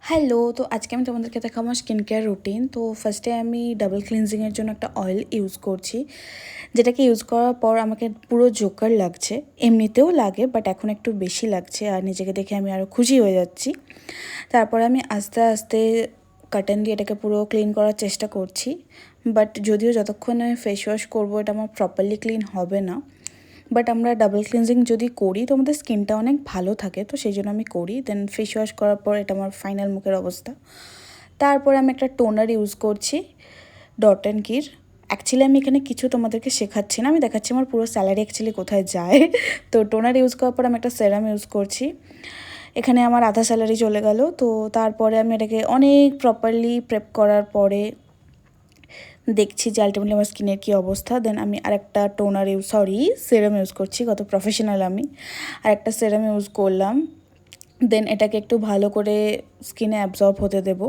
Hello, তো আজকে আমি তোমাদেরকে দেখাবো আমার স্কিন কেয়ার রুটিন। তো ফার্স্টে আমি ডাবল ক্লিনজিংয়ের জন্য একটা অয়েল ইউজ করছি, যেটাকে ইউজ করার পর আমাকে পুরো জোকার লাগছে। এমনিতেও লাগে, বাট এখন একটু বেশি লাগছে আর নিজেকে দেখে আমি আরও খুশি হয়ে যাচ্ছি। তারপরে আমি আস্তে আস্তে কার্টেন দিয়ে এটাকে পুরো ক্লিন করার চেষ্টা করছি, বাট যদিও যতক্ষণ আমি ফেস ওয়াশ করবো এটা আমার প্রপারলি ক্লিন হবে না। বাট আমরা ডাবল ক্লিনজিং যদি করি তো আমাদের স্কিনটা অনেক ভালো থাকে, তো সেই জন্য আমি করি। দেন ফেস ওয়াশ করার পর এটা আমার ফাইনাল মুখের অবস্থা। তারপরে আমি একটা টোনার ইউজ করছি, ডট অ্যান্ড কির। অ্যাকচুয়ালি আমি এখানে কিছু তোমাদেরকে শেখাচ্ছি না, আমি দেখাচ্ছি আমার পুরো স্যালারি অ্যাকচুয়ালি কোথায় যায়। তো টোনার ইউজ করার পর আমি একটা সেরাম ইউজ করছি। এখানে আমার আধা স্যালারি চলে গেল। তো তারপরে আমি এটাকে অনেক প্রপারলি প্রেপ করার পরে দেখছি যে আলটিমেটলি আমার স্কিনের কী অবস্থা। দেন আমি আরেকটা সেরাম ইউজ করছি, কত প্রফেশনাল আমি। আরেকটা সেরাম ইউজ করলাম। দেন এটাকে একটু ভালো করে স্কিনে অ্যাবজর্ব হতে দেবো।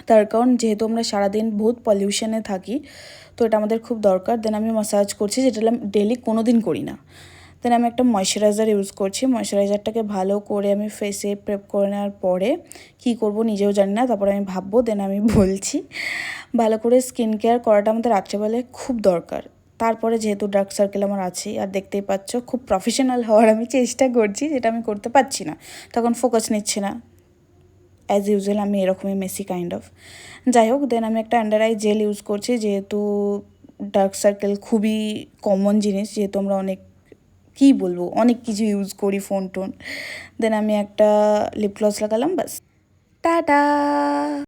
তার কারণ যেহেতু আমরা সারাদিন বহুত পলিউশনে থাকি, তো এটা আমাদের খুব দরকার। দেন আমি ম্যাসাজ করছি, যেটা আমি ডেলি কোনো দিন করি না। দেন আমি একটা ময়শ্চারাইজার ইউজ করছি। ময়শ্চারাইজারটাকে ভালো করে আমি ফেসে প্রেপ করে নেওয়ার পরে কী করবো নিজেও জানি না, তারপরে আমি ভাববো, দেন আমি বলছি। ভালো করে স্কিন কেয়ার করাটা আমাদের রাত্রেবেলায় খুব দরকার। তারপরে যেহেতু ডার্ক সার্কেল আমার আছেই, আর দেখতেই পাচ্ছ খুব প্রফেশনাল হওয়ার আমি চেষ্টা করছি, যেটা আমি করতে পারছি না, তখন ফোকাস নিচ্ছে না। অ্যাজ ইউজুয়াল আমি এরকমই মেসি কাইন্ড অফ। যাই হোক, দেন আমি একটা আন্ডার আই জেল ইউজ করছি, যেহেতু ডার্ক সার্কেল খুবই কমন জিনিস, যেহেতু আমরা কী বলবো অনেক কিছু ইউজ করি, ফোন টোন। দেন আমি একটা লিপ গ্লস লাগালাম, ব্যাস। টাটা।